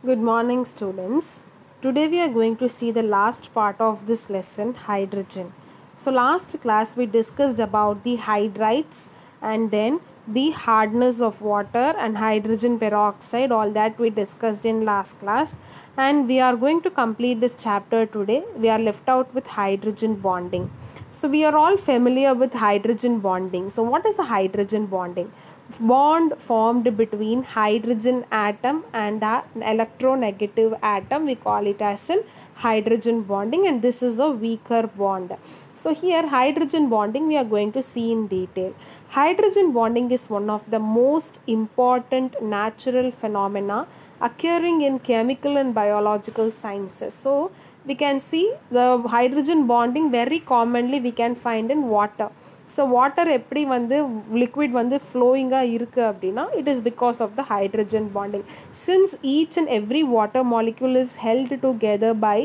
Good morning, students. Today we are going to see the last part of this lesson, hydrogen. So last class we discussed about the hydrides and then the hardness of water and hydrogen peroxide, all that we discussed in last class, and we are going to complete this chapter today. We are left out with hydrogen bonding. So we are all familiar with hydrogen bonding. So what is a hydrogen bonding? Bond formed between hydrogen atom and an electronegative atom, we call it as an hydrogen bonding, and this is a weaker bond. So here hydrogen bonding we are going to see in detail. Hydrogen bonding is one of the most important natural phenomena occurring in chemical and biological sciences. So we can see the hydrogen bonding very commonly we can find in water. So water எப்படி வந்து liquid வந்து flowing இருக்கு அப்படின்னா it is because of the hydrogen bonding. Since each and every water molecule is held together by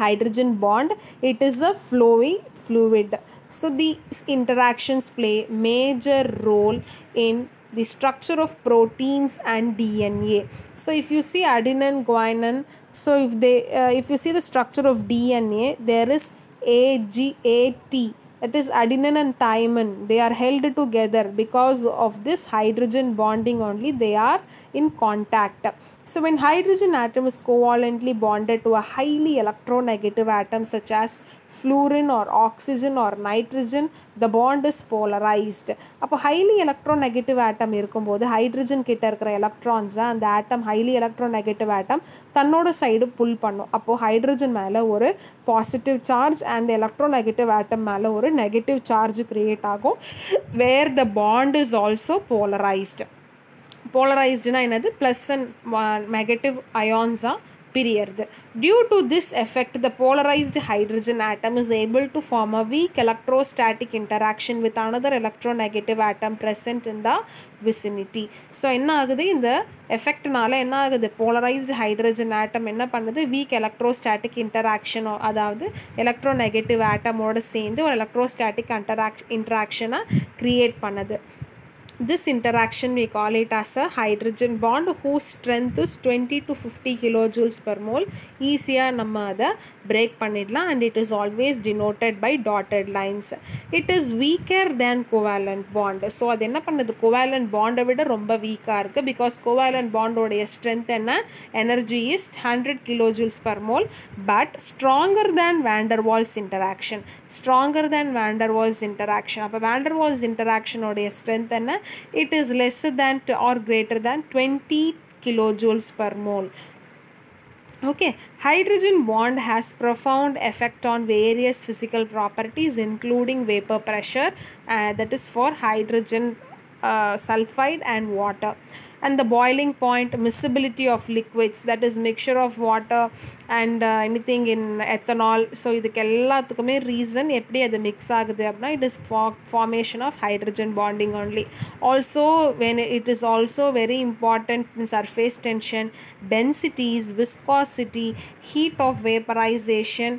hydrogen bond, it is a flowing fluid. So these interactions play major role in the structure of proteins and DNA. So if you see adenine, guanine, so if you see the structure of DNA, there is AGAT, that is adenine and thymine. They are held together because of this hydrogen bonding only, they are in contact. So when hydrogen atom is covalently bonded to a highly electronegative atom such as fluorine or oxygen or nitrogen, the bond is polarized. அப்போ highly electronegative atom இருக்கும்போது hydrogen கிட்ட இருக்கிற electrons அந்த atom highly electronegative atom தன்னோட side புல் பண்ணும். அப்போ hydrogen மேலே ஒரு positive charge and electronegative atom மேலே ஒரு negative charge create ஆகும், where the bond is also polarized. Polarized na enadhu plus and negative ions are period. Due to this effect, the polarized hydrogen atom is able to form a weak electrostatic interaction with another electronegative atom present in the vicinity. So என்ன ஆகுது, இந்த எஃபெக்ட்னால என்ன ஆகுது, polarized hydrogen atom என்ன பண்ணுது, weak electrostatic interaction, அதாவது electronegative atom ஓட சேர்ந்து ஒரு electrostatic interaction create பண்ணுது. This interaction we call it as a hydrogen bond whose strength is 20 to 50 kilojoules per mole. Easier நம்ம அதை break பண்ணிடலாம், and it is always denoted by dotted lines. It is weaker than covalent bond. So அது என்ன பண்ணுது, covalent bond விட ரொம்ப வீக்காக இருக்குது, because covalent bond உடைய strength என்ன, energy is 100 kilojoules per mole, but stronger than van der Waals interaction. Stronger than van der Waals interaction. அப்போ van der Waals interaction உடைய strength என்ன, it is less than or greater than 20 kilojoules per mole. Okay, hydrogen bond has profound effect on various physical properties including vapor pressure, that is for hydrogen sulfide and water, and the boiling point, miscibility of liquids, that is mixture of water and anything in ethanol. So இதுக்கு எல்லாத்துக்குமே reason எப்படி அது mix ஆகுது அப்படின்னா it is formation of hydrogen bonding only. Also when it is also very important in surface tension, densities, viscosity, heat of vaporization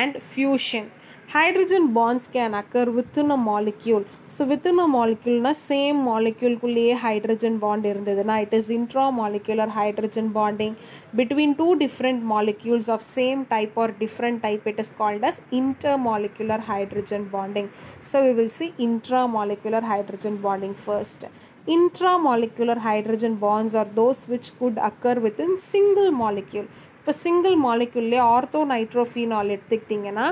and fusion. Hydrogen bonds can occur within a molecule. So within a molecule na same molecule kulleye hydrogen bond irundaduna, it is intramolecular hydrogen bonding between two different molecules of same type or different type. It is called as intermolecular hydrogen bonding. So we will see intramolecular hydrogen bonding first. Intramolecular hydrogen bonds are those which could occur within single molecule. இப்போ single மாலிக்யூல்லே ortho நைட்ரோஃபீனால் எடுத்துக்கிட்டிங்கன்னா,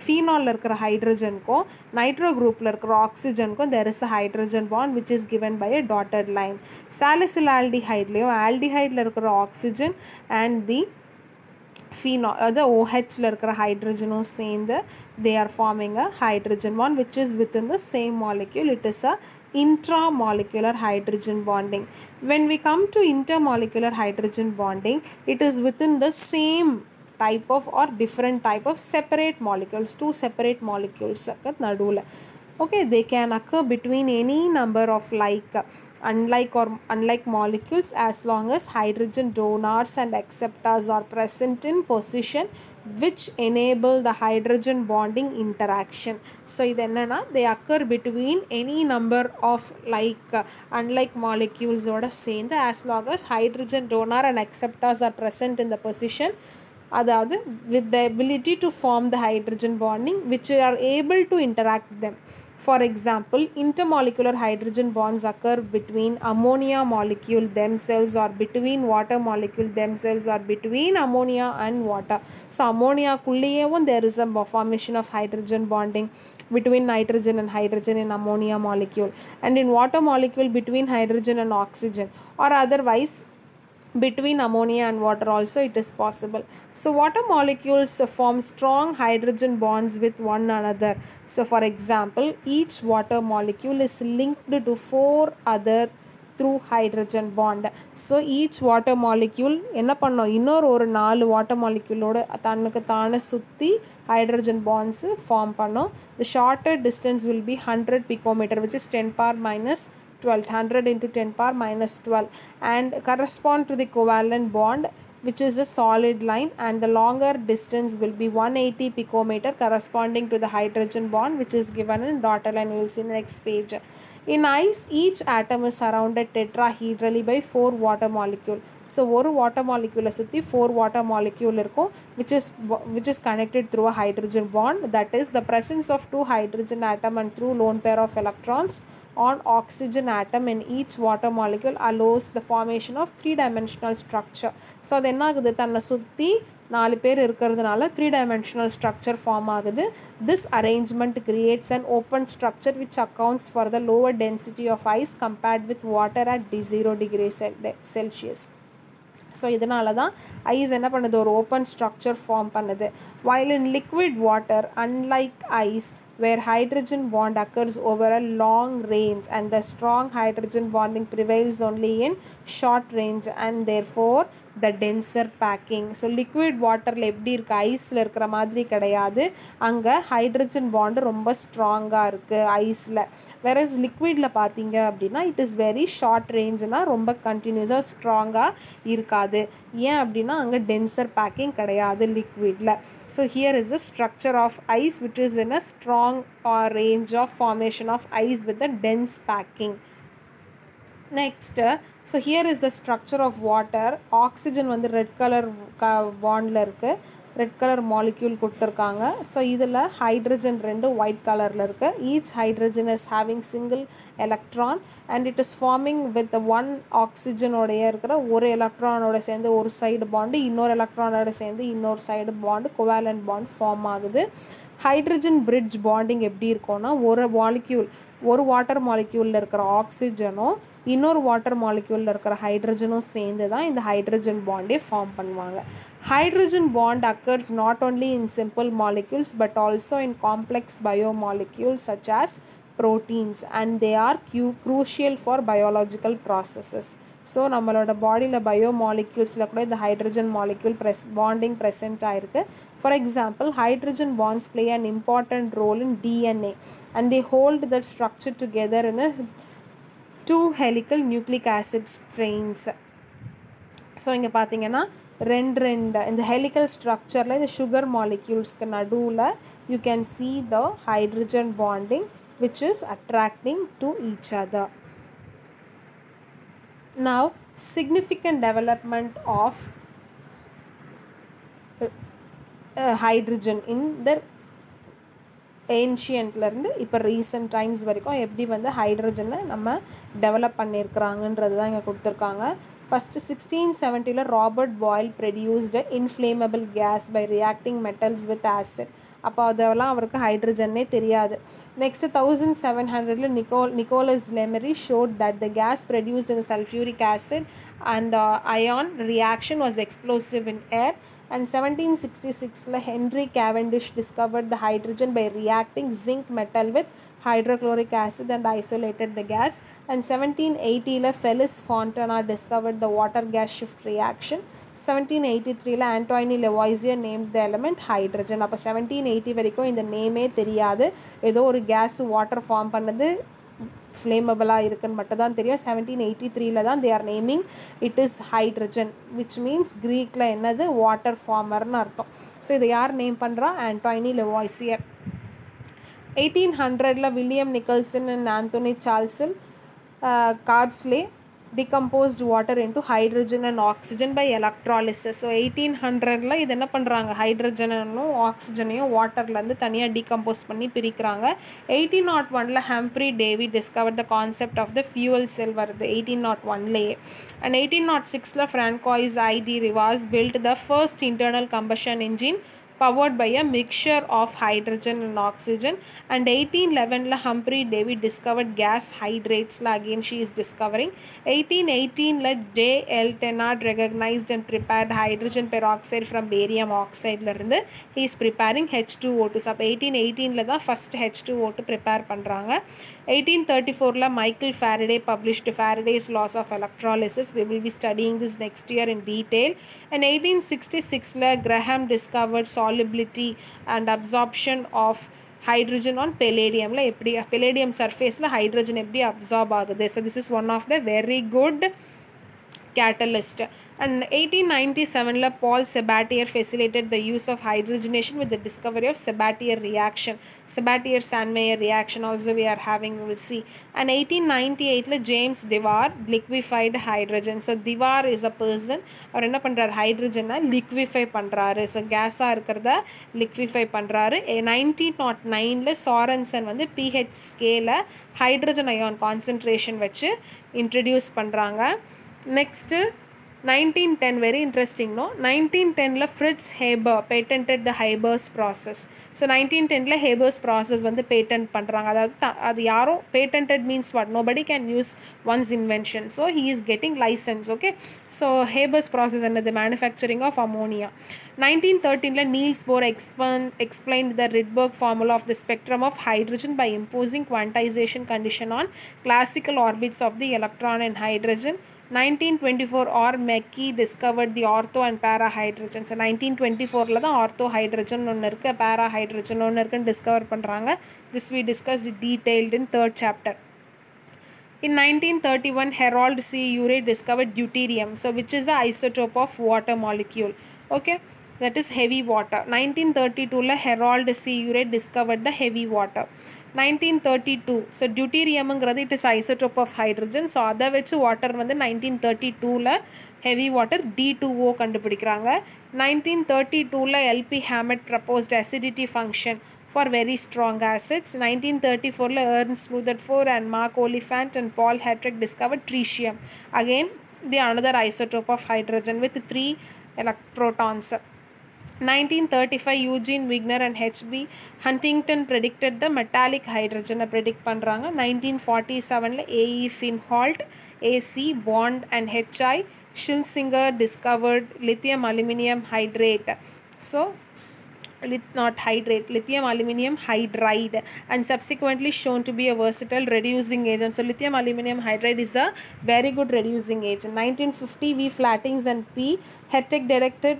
ஃபீனாலில் இருக்கிற ஹைட்ரஜனுக்கும் nitro குரூப்பில் இருக்கிற ஆக்சிஜனுக்கும் there is a hydrogen bond which is given by a dotted line. சாலிசிலால்டிஹைட்லேயும் ஆல்டிஹைடில் இருக்கிற oxygen and the phenol, the OHல இருக்கிற ஹைட்ரஜனும் சேர்ந்து they are forming a hydrogen bond which is within the same molecule. It is a intramolecular hydrogen bonding. When we come to intermolecular hydrogen bonding, it is within the same type of or different type of separate molecules, two separate molecules nadula. Okay, they can occur between any number of like unlike molecules, as long as hydrogen donors and acceptors are present in position which enable the hydrogen bonding interaction. So they occur between any number of unlike molecules சேர்ந்து as long as hydrogen donor and acceptors are present in the position, அதாவது with the ability to form the hydrogen bonding which are able to interact with them. For example, intermolecular hydrogen bonds occur between ammonia molecule themselves or between water molecule themselves or between ammonia and water. So ammonia kulliyevum there is a formation of hydrogen bonding between nitrogen and hydrogen in ammonia molecule, and in water molecule between hydrogen and oxygen, or otherwise between ammonia and water also it is possible. So water molecules form strong hydrogen bonds with one another. So for example, each water molecule is linked to 4 other through hydrogen bond. So each water molecule என்ன பண்ணோம், இன்னொரு 4 water molecule ஓட தன்னுக்கு தானே சுத்தி hydrogen bonds form பண்ணோம். The shorter distance will be 100 picometer, which is 10 power minus 12, 100 into 10 power minus 12, and correspond to the covalent bond which is a solid line, and the longer distance will be 180 picometer corresponding to the hydrogen bond which is given in dotted line. You will see in the next page. In ice, each atom is surrounded tetrahedrally by 4 water molecule. So one water molecule சுத்தி 4 water molecule இருக்கும் which is connected through a hydrogen bond. That is, the presence of 2 hydrogen atom and through lone pair of electrons on oxygen atom in each water molecule allows the formation of 3-dimensional structure. So அது என்ன ஆகுது, தன்னை சுற்றி 4 பேர் இருக்கிறதுனால 3-dimensional structure form ஆகுது. This arrangement creates an open structure which accounts for the lower density of ice compared with water at 0 degrees Celsius. So இதனால தான் ஐஸ் என்ன பண்ணுது, ஒரு ஓப்பன் ஸ்ட்ரக்சர் ஃபார்ம் பண்ணுது. while in liquid water, unlike ice where hydrogen bond occurs over a long range and the strong hydrogen bonding prevails only in short range and therefore the denser packing. So liquid waterல எப்படி இருக்கு, ஐஸில் இருக்கிற மாதிரி கிடையாது, அங்கே hydrogen bond ரொம்ப ஸ்ட்ராங்காக இருக்குது ஐஸில். whereas லிக்விடில் பார்த்தீங்க அப்படின்னா இட் இஸ் வெரி ஷார்ட் ரேஞ்சுனா ரொம்ப கண்டினியூஸாக ஸ்ட்ராங்காக இருக்காது. ஏன் அப்படின்னா அங்கே டென்சர் பேக்கிங் கிடையாது லிக்விடில். So here is the structure of ice which is in a strong range of formation of ice with a dense packing. Next, so here is the structure of water. Oxygen வந்து red colour பாண்டில் இருக்குது, red colour molecule கொடுத்துருக்காங்க. So இதில் hydrogen 2 white கலரில் இருக்குது. Each hydrogen is having single electron and it is farming with 1 ஆக்சிஜனோடைய இருக்கிற ஒரு எலக்ட்ரானோட சேர்ந்து ஒரு சைடு பாண்டு, இன்னொரு எலக்ட்ரானோட சேர்ந்து இன்னொரு side bond, covalent bond form ஆகுது. ஹைட்ரஜன் பிரிட்ஜ் பாண்டிங் எப்படி இருக்கும்னா, ஒரு மாலிக்யூல், ஒரு வாட்டர் மாலிக்யூலில் இருக்கிற ஆக்சிஜனும் இன்னொரு வாட்டர் மாலிக்யூலில் இருக்கிற ஹைட்ரஜனும் சேர்ந்து தான் இந்த ஹைட்ரஜன் பாண்டே ஃபார்ம் பண்ணுவாங்க. Hydrogen bond occurs not only in simple molecules but also in complex biomolecules such as proteins, and they are crucial for biological processes. So நம்மளோட பாடியில் பயோமாலிக்யூல்ஸில் கூட இந்த ஹைட்ரஜன் மாலிக்யூல் பாண்டிங் ப்ரெசென்ட் ஆகிருக்கு. For example, hydrogen bonds play an important role in DNA and they hold that structure together in a 2 helical nucleic acid strains. So இங்கே பார்த்தீங்கன்னா ரெண்டு இந்த helical ஸ்ட்ரக்சரில் இந்த சுகர் மாலிக்யூல்ஸ்க்கு நடுவில் you can see the hydrogen bonding which is attracting to each other. Now, significant development of hydrogen in the ஏன்ஷியன்ட்லேருந்து இப்போ recent times வரைக்கும் எப்படி வந்து ஹைட்ரஜனை நம்ம டெவலப் பண்ணியிருக்கிறாங்கன்றது தான் இங்கே கொடுத்துருக்காங்க. First 1670 Robert Boyle produced inflammable gas by reacting metals with acid. அப்போ அதெல்லாம் அவருக்கு ஹைட்ரஜன்னே தெரியாது. Next 1700 Nicolas Lemery showed that the gas produced in sulphuric acid and iron reaction was explosive in air. And 1766 Henry Cavendish discovered the hydrogen by reacting zinc metal with hydrochloric acid and isolated the gas. And 1780 Felix Fontana discovered the water gas shift reaction. 1783 Antoine Lavoisier named the element hydrogen. அப்போ 1780 வரைக்கும் இந்த நேமே தெரியாது, ஏதோ ஒரு case water form பண்ணது ஃப்ளேமபிளாக இருக்குன்னு மட்டும் தான் தெரியும். 1783 தான் they are naming it is hydrogen, which means க்ரீக்கில் என்னது வாட்டர் ஃபார்மர்னு அர்த்தம். ஸோ இதை யார் நேம் பண்ணுறா? Antoine Lavoisier. 1800 William Nicholson and Anthony சார்ல்ஸில் கார்ட்ஸ்லே decomposed water into hydrogen and oxygen by electrolysis. So 1800 இது என்ன பண்ணுறாங்க, ஹைட்ரஜனும் ஆக்சிஜனையும் வாட்டர்லேருந்து தனியாக டீகம்போஸ் பண்ணி பிரிக்கிறாங்க. 1801 Humphry Davy discover the concept of the fuel cell வருது 1801 and 1806 ஃப்ரான்காய்ஸ் ஐடி Rivaz built the first internal combustion engine powered by a mixture of hydrogen and oxygen. And 1811 Humphrey Davy discovered gas hydrates again she is discovering. 1818 J.L. Tennant recognized and prepared hydrogen peroxide from barium oxide he is preparing H2O2. So 1818 தான் first H2O2 prepare பண்றாங்க. 1834 Michael Faraday published Faraday's laws of electrolysis. We will be studying this next year in detail. And 1866 Graham discovered solubility and absorption of hydrogen on palladium. Palladium surface hydrogen absorb ஆகுது. So this is one of the very good catalyst. And 1897 Paul Sabatier facilitated the use of hydrogenation with the discovery of Sabatier reaction. Sabatier-Sandmeyer reaction also we are having, we will see. And 1898 James Dewar liquefied hydrogen. So Dewar is a person or enna pandrar hydrogen liquefy பண்றாரு. So gas இருக்கிறத liquefy பண்றாரு. 1909 Sorensen வந்து pH scale hydrogen ion concentration வச்சு introduce பண்றாங்க. Next 1910 very interesting, no? 1910 Fritz Haber patented the Haber's process. So 1910 Haber's process வந்து patent பண்றாங்க. அது யாரோ patented means what? Nobody can use one's invention. So he is getting license, okay? So Haber's process and the manufacturing of ammonia. 1913 Niels Bohr explained the Rydberg formula of the spectrum of hydrogen by imposing quantization condition on classical orbits of the electron and hydrogen. 1924 Or Mackey discovered the ortho and para hydrogen. So 1924 தான் ortho hydrogen ஒன்று இருக்குது, para hydrogen ஒன்று இருக்குன்னு discover பண்ணுறாங்க. This we discussed detailed in 3rd chapter. In 1931 Harold C. Urey discovered deuterium, so which is the isotope of water molecule, okay, that is heavy water. 1932 Harold C. Urey discovered the heavy water. 1932 so deuterium it is isotope of hydrogen. So அதை வச்சு water வந்து 1932 heavy water D2O கண்டுபிடிக்கிறாங்க. 1932 LP Hammett proposed acidity function for very strong acids. 1934 Ernst Rutherford and Mark Oliphant and Paul Hertrich discovered tritium, again the another isotope of hydrogen with 3 protons. 1935 Eugene Wigner and H.B. Huntington predicted the metallic hydrogen predict பண்றாங்க. 1947 A.E. Finholt, A.C. Bond and H.I. Schlesinger discovered lithium aluminum hydrate. So not hydrate, lithium aluminum hydride, and subsequently shown to be a versatile reducing agent. So lithium aluminum hydride is a very good reducing agent. 1950 V. Flattings and P. Herteg detected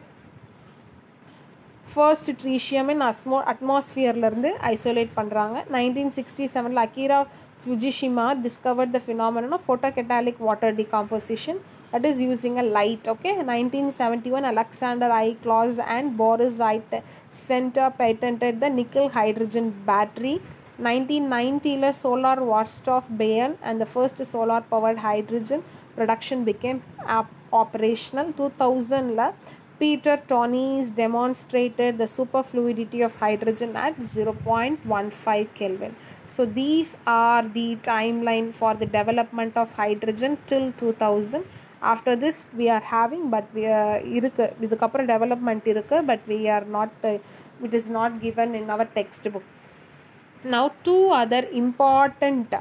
first tritium in atmosphere இருந்து isolate பண்றாங்க. 1967 Akira Fujishima discovered the phenomenon of photocatalytic water decomposition, that is using a light, okay. 1971 Alexander I. Claus and Boris Zeit Center patented the nickel hydrogen battery. 1990 solar Vostok Bayern and the first solar powered hydrogen production became operational. 2000 Peter Tonys demonstrated the superfluidity of hydrogen at 0.15 Kelvin. So these are the timeline for the development of hydrogen till 2000. After this we are having, but we இதுக்கப்புறம் development இருக்கு, but we are not it is not given in our textbook. Now 2 other important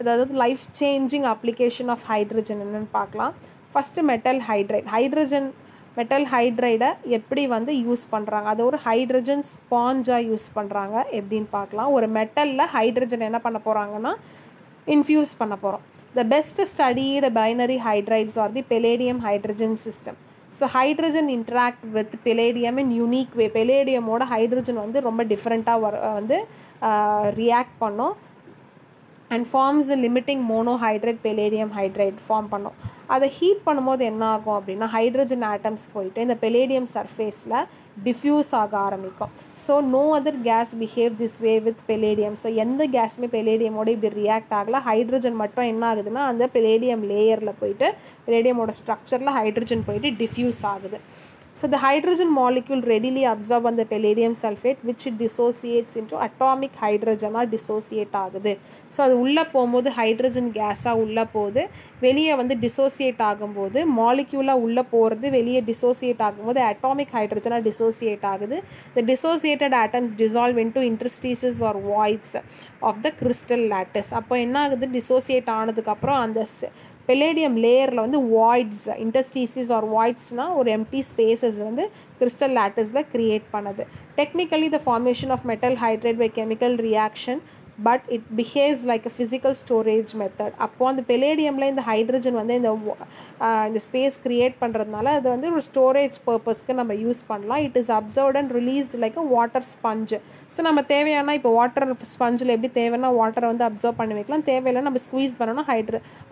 அதாவது life changing application of hydrogen என்னன்னு பார்க்கலாம். First metal hydride. Hydrogen metal ஹைட்ரைடை எப்படி வந்து use பண்ணுறாங்க, அது ஒரு ஹைட்ரஜன் ஸ்பாஞ்சாக யூஸ் பண்ணுறாங்க எப்படின்னு பார்க்கலாம். ஒரு மெட்டலில் ஹைட்ரஜன் என்ன பண்ண போகிறாங்கன்னா இன்ஃப்யூஸ் பண்ண போகிறோம். The best studied binary hydrides are the palladium hydrogen system. So hydrogen interact with palladium in unique way. பெலேடியமோட ஹைட்ரஜன் வந்து ரொம்ப டிஃப்ரெண்ட்டாக வந்து ரியாக்ட் பண்ணோம். and forms the limiting monohydrate palladium hydride form பண்ணும். அதை ஹீட் பண்ணும்போது என்ன ஆகும் அப்படின்னா ஹைட்ரஜன் ஆட்டம்ஸ் போயிட்டு இந்த பெலேடியம் சர்ஃபேஸில் டிஃப்யூஸ் ஆக ஆரம்பிக்கும். So no other gas behave this way with palladium. So எந்த கேஸுமே பெலேடியமோட இப்படி ரியாக்ட் ஆகலை. ஹைட்ரஜன் மட்டும் என்ன ஆகுதுன்னா அந்த பெலேடியம் லேயரில் போயிட்டு பெலேடியமோட ஸ்ட்ரக்சரில் ஹைட்ரஜன் போயிட்டு டிஃப்யூஸ் ஆகுது. So the hydrogen molecule readily absorb on the palladium sulfate which it dissociates into atomic hydrogen or dissociate ஆகுது. ஸோ அது உள்ளே போகும்போது ஹைட்ரஜன் கேஸாக உள்ளே போகுது, வெளியே வந்து டிசோசியேட் ஆகும்போது மாலிக்யூலாக உள்ளே போகிறது, வெளியே டிசோசியேட் ஆகும்போது அட்டாமிக் ஹைட்ரஜனாக டிசோசியேட் ஆகுது. The dissociated atoms dissolve into interstices or voids of the crystal lattice. அப்போ என்ன ஆகுது, டிசோசியேட் ஆனதுக்கப்புறம் அந்த பெலேடியம் லேயரில் வந்து வாய்ட்ஸ், இன்டர்ஸ்டீசிஸ் ஆர் வாய்ட்ஸ்னால் ஒரு எம்டி ஸ்பேசஸ் வந்து கிறிஸ்டல் லேட்டிஸில் க்ரியேட் பண்ணுது. Technically the formation of metal hydride by chemical reaction but it behaves like a physical storage method. அப்போ அந்த பெலேடியமில் இந்த ஹைட்ரஜன் வந்து இந்த ஸ்பேஸ் க்ரியேட் பண்ணுறதுனால அது வந்து ஒரு ஸ்டோரேஜ் பர்பஸ்க்கு நம்ம யூஸ் பண்ணலாம். It is observed and released like a water sponge. So நம்ம தேவையான இப்போ வாட்டர் ஸ்பஞ்சில் எப்படி தேவைன்னா வாட்டரை வந்து அப்சர்வ் பண்ணி வைக்கலாம், தேவையில்லை நம்ம ஸ்குவீஸ் பண்ணோன்னா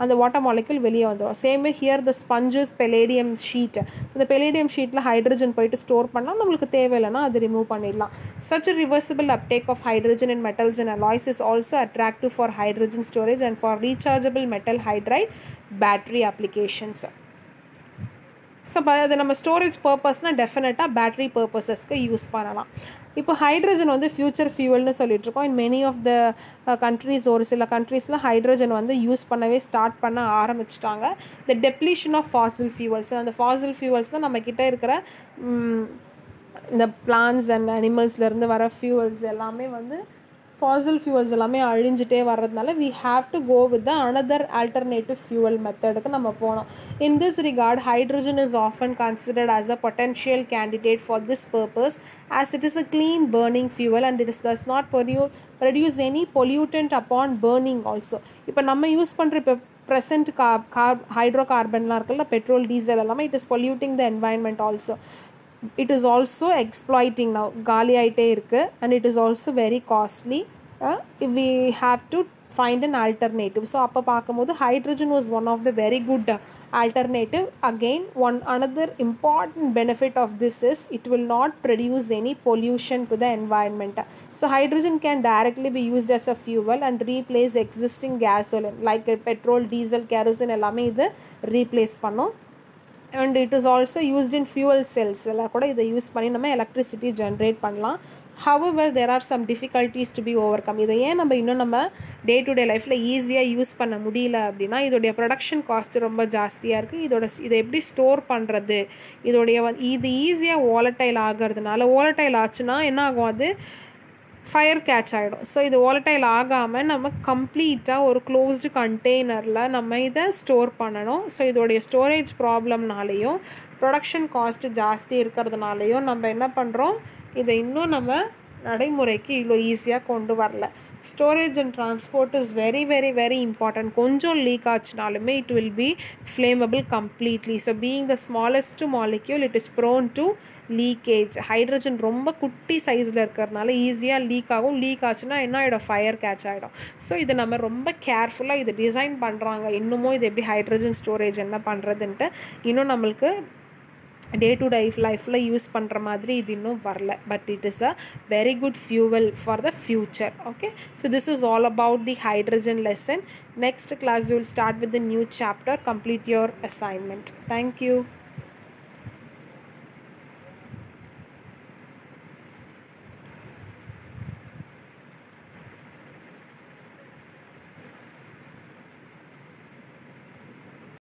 அந்த வாட்டர் மாலிக்யூல் வெளியே வந்துடும். Same here the sponges palladium sheet. இந்த பெலேடியம் ஷீட்டில் ஹைட்ரஜன் போயிட்டு ஸ்டோர் பண்ணால் நம்மளுக்கு தேவையில்லைன்னா அது ரிமூவ் பண்ணிடலாம். Such a reversible uptake of hydrogen in metals and alloys is also attractive for hydrogen storage and for rechargeable metal hydride battery applications. So அது நம்ம storage பர்பஸ்னால் டெஃபினட்டாக பேட்ரி பர்பஸஸ்க்கு யூஸ் பண்ணலாம். இப்போ ஹைட்ரஜன் வந்து ஃபியூச்சர் ஃபியூவல்னு சொல்லிட்டுருக்கோம். In many of the countries, ஒரு சில கண்ட்ரீஸில் ஹைட்ரஜன் வந்து யூஸ் பண்ணவே ஸ்டார்ட் பண்ண ஆரம்பிச்சிட்டாங்க. த டெப்ளீஷன் ஆஃப் ஃபாசில் ஃபியூவல்ஸ், அந்த ஃபாசில் ஃபியூவல்ஸ் தான் நம்மக்கிட்ட இருக்கிற இந்த பிளான்ஸ் அண்ட் அனிமல்ஸ்லேருந்து வர ஃபியூவல்ஸ் எல்லாமே வந்து fossil fuels எல்லாமே அழிஞ்சிட்டே வர்றதுனால we have to go with the another alternative fuel methodக்கு நம்ம போனோம். In this regard, hydrogen is often considered as a potential candidate for this purpose as it is a clean burning fuel and it does not produce any pollutant upon burning also. இப்போ நம்ம use பண்ணுற இப்போ present ஹைட்ரோகார்பன்லாம் இருக்குல்ல, petrol, diesel எல்லாமே it is polluting the environment also. It is also exploiting now, காலி ஆகிட்டே இருக்குது, and it is also very costly. We have to find an alternative. So அப்போ பார்க்கும்போது hydrogen was one of the very good alternative. Again, another important benefit of this is it will not produce any pollution to the environment. So hydrogen can directly be used as a fuel and replace existing gasoline like petrol, diesel, kerosene எல்லாமே இது replace பண்ணும். And it is also used in fuel cells. எல்லாம் கூட இதை use பண்ணி நம்ம electricity generate பண்ணலாம். However, there are some difficulties to be overcome. இதை ஏன் நம்ம இன்னும் நம்ம டே டு டே லைஃப்பில் ஈஸியாக யூஸ் பண்ண முடியல அப்படின்னா இதோடைய ப்ரொடக்ஷன் காஸ்ட் ரொம்ப ஜாஸ்தியாக இருக்குது. இதை எப்படி ஸ்டோர் பண்ணுறது, இது ஈஸியாக வாலட்டைல் ஆகிறதுனால, வாலட்டைல் ஆச்சுன்னா என்ன ஆகும், அது ஃபயர் கேட்ச் ஆகிடும். ஸோ இது வாலட்டைல் ஆகாமல் நம்ம கம்ப்ளீட்டாக ஒரு க்ளோஸ்டு கண்டெய்னரில் நம்ம இதை ஸ்டோர் பண்ணணும். ஸோ இதோடைய ஸ்டோரேஜ் ப்ராப்ளம்னாலேயும் ப்ரொடக்ஷன் காஸ்ட்டு ஜாஸ்தி இருக்கிறதுனாலையும் நம்ம என்ன பண்ணுறோம், இதை இன்னும் நம்ம நடைமுறைக்கு இவ்வளோ ஈஸியாக கொண்டு வரல. Storage and transport is very very very important. கொஞ்சம் லீக் ஆச்சுனாலுமே it will be flammable completely. So being the smallest molecule it is prone to leakage. Hydrogen ரொம்ப குட்டி சைஸில் இருக்கிறதுனால ஈஸியாக லீக் ஆகும். லீக் ஆச்சுன்னா என்ன ஆகிடும், ஃபயர் கேட்ச் ஆகிடும். ஸோ இதை நம்ம ரொம்ப கேர்ஃபுல்லாக இதை டிசைன் பண்ணுறாங்க. இன்னமும் இது எப்படி ஹைட்ரஜன் ஸ்டோரேஜ் என்ன பண்ணுறதுன்ட்டு இன்னும் நம்மளுக்கு டே டு டே லைஃப்பில் யூஸ் பண்ணுற மாதிரி இது இன்னும் வரல. But it is a very good fuel for the future. Okay, so this is all about the hydrogen lesson. Next class we will start with the new chapter. Complete your assignment. Thank you.